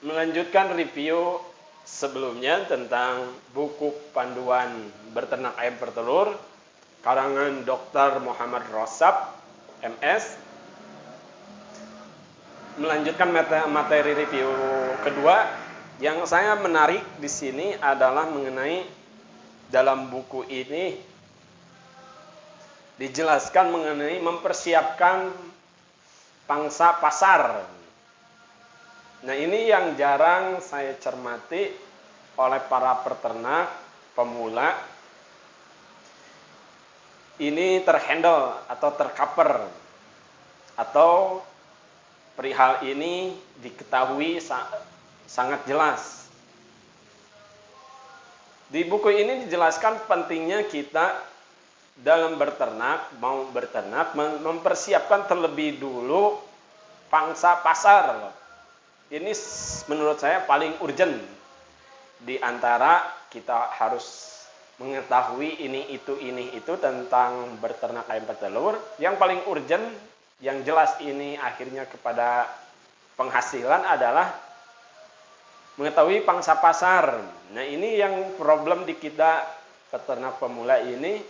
melanjutkan review sebelumnya tentang buku panduan berternak ayam petelur karangan Dr. Muhammad Rosab, MS. Melanjutkan materi review kedua, yang saya menarik di sini adalah mengenai dalam buku ini dijelaskan mengenai mempersiapkan pangsa pasar. Nah, ini yang jarang saya cermati oleh para peternak pemula. Ini terhandle atau tercover atau perihal ini diketahui sangat jelas. Di buku ini dijelaskan pentingnya kita dalam berternak, mau berternak, mempersiapkan terlebih dulu pangsa pasar. Ini menurut saya paling urgent di antara kita harus mengetahui ini itu tentang berternak ayam petelur. Yang paling urgent, yang jelas ini akhirnya kepada penghasilan adalah mengetahui pangsa pasar. Nah, ini yang problem di kita peternak pemula ini,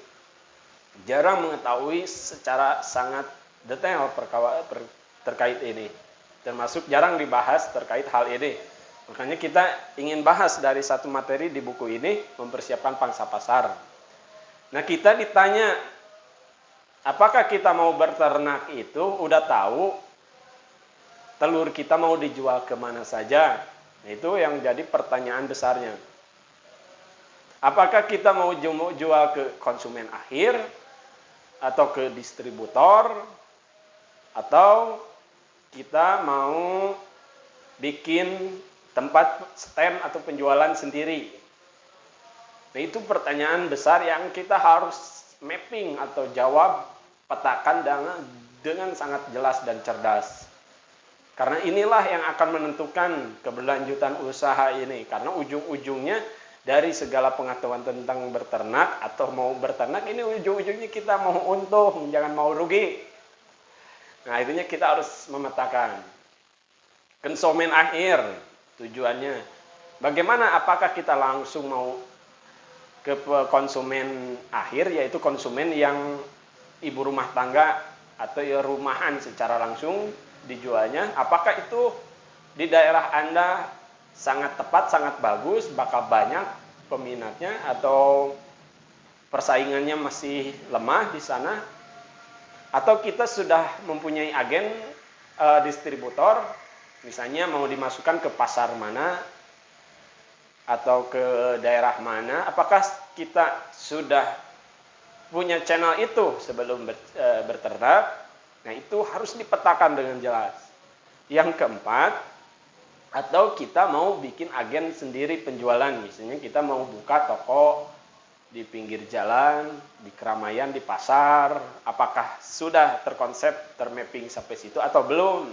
jarang mengetahui secara sangat detail terkait ini. Termasuk jarang dibahas terkait hal ini. Makanya kita ingin bahas dari satu materi di buku ini, mempersiapkan pangsa pasar. Nah, kita ditanya, apakah kita mau berternak itu udah tahu telur kita mau dijual kemana saja? Nah, itu yang jadi pertanyaan besarnya. Apakah kita mau jual ke konsumen akhir, atau ke distributor, atau kita mau bikin tempat stand atau penjualan sendiri? Nah, itu pertanyaan besar yang kita harus mapping atau jawab, petakan dengan sangat jelas dan cerdas. Karena inilah yang akan menentukan keberlanjutan usaha ini. Karena ujung-ujungnya dari segala pengetahuan tentang berternak atau mau berternak, ini ujung-ujungnya kita mau untung, jangan mau rugi. Nah, akhirnya kita harus memetakan konsumen akhir tujuannya. Bagaimana, apakah kita langsung mau ke konsumen akhir, yaitu konsumen yang ibu rumah tangga atau ya rumahan secara langsung dijualnya? Apakah itu di daerah Anda sangat tepat, sangat bagus, bakal banyak peminatnya, atau persaingannya masih lemah di sana? Atau kita sudah mempunyai agen distributor, misalnya mau dimasukkan ke pasar mana atau ke daerah mana? Apakah kita sudah punya channel itu sebelum berternak? Nah, itu harus dipetakan dengan jelas. Yang keempat, atau kita mau bikin agen sendiri penjualan, misalnya kita mau buka toko di pinggir jalan, di keramaian, di pasar. Apakah sudah terkonsep, termapping sampai situ atau belum?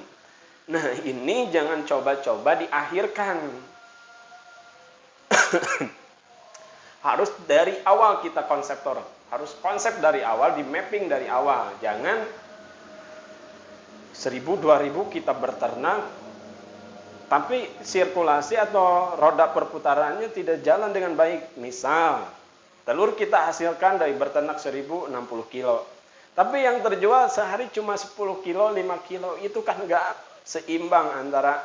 Nah, ini jangan coba-coba diakhirkan. Harus dari awal kita konseptor. Harus konsep dari awal, di mapping dari awal. Jangan 1.000-2.000 kita berternak, tapi sirkulasi atau roda perputarannya tidak jalan dengan baik. Misal, telur kita hasilkan dari berternak 1.060 kilo. Tapi yang terjual sehari cuma 10 kilo, 5 kilo. Itu kan nggak seimbang antara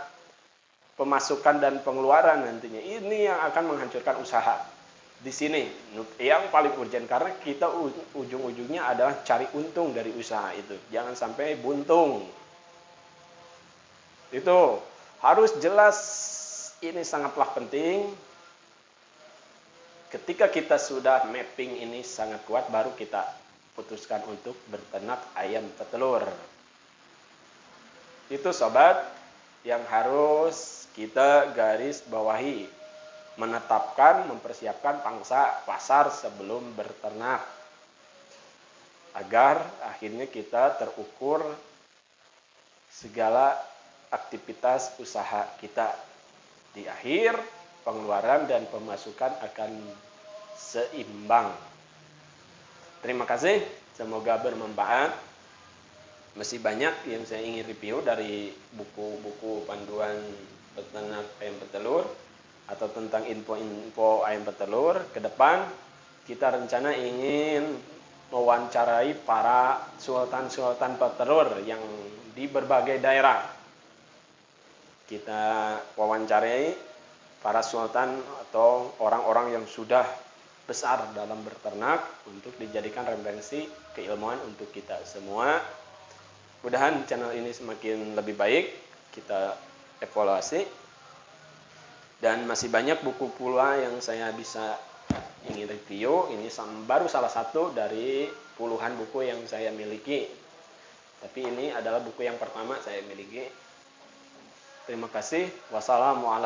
pemasukan dan pengeluaran nantinya. Ini yang akan menghancurkan usaha. Di sini yang paling urgent, karena kita ujung-ujungnya adalah cari untung dari usaha itu. Jangan sampai buntung. Itu harus jelas, ini sangatlah penting. Ketika kita sudah mapping ini sangat kuat, baru kita putuskan untuk berternak ayam petelur. Itu sobat yang harus kita garis bawahi. Menetapkan, mempersiapkan pangsa pasar sebelum berternak. Agar akhirnya kita terukur segala aktivitas usaha kita. Di akhir, pengeluaran dan pemasukan akan seimbang. Terima kasih, semoga bermanfaat. Masih banyak yang saya ingin review dari buku-buku panduan beternak ayam petelur atau tentang info-info ayam petelur. Ke depan kita rencana ingin mewawancarai para sultan-sultan petelur yang di berbagai daerah. Kita wawancarai para sultan atau orang-orang yang sudah besar dalam berternak untuk dijadikan referensi keilmuan untuk kita semua. Mudah-mudahan channel ini semakin lebih baik, kita evaluasi. Dan masih banyak buku pula yang saya bisa ingin review. Ini baru salah satu dari puluhan buku yang saya miliki. Tapi ini adalah buku yang pertama saya miliki. Terima kasih. Wassalamualaikum.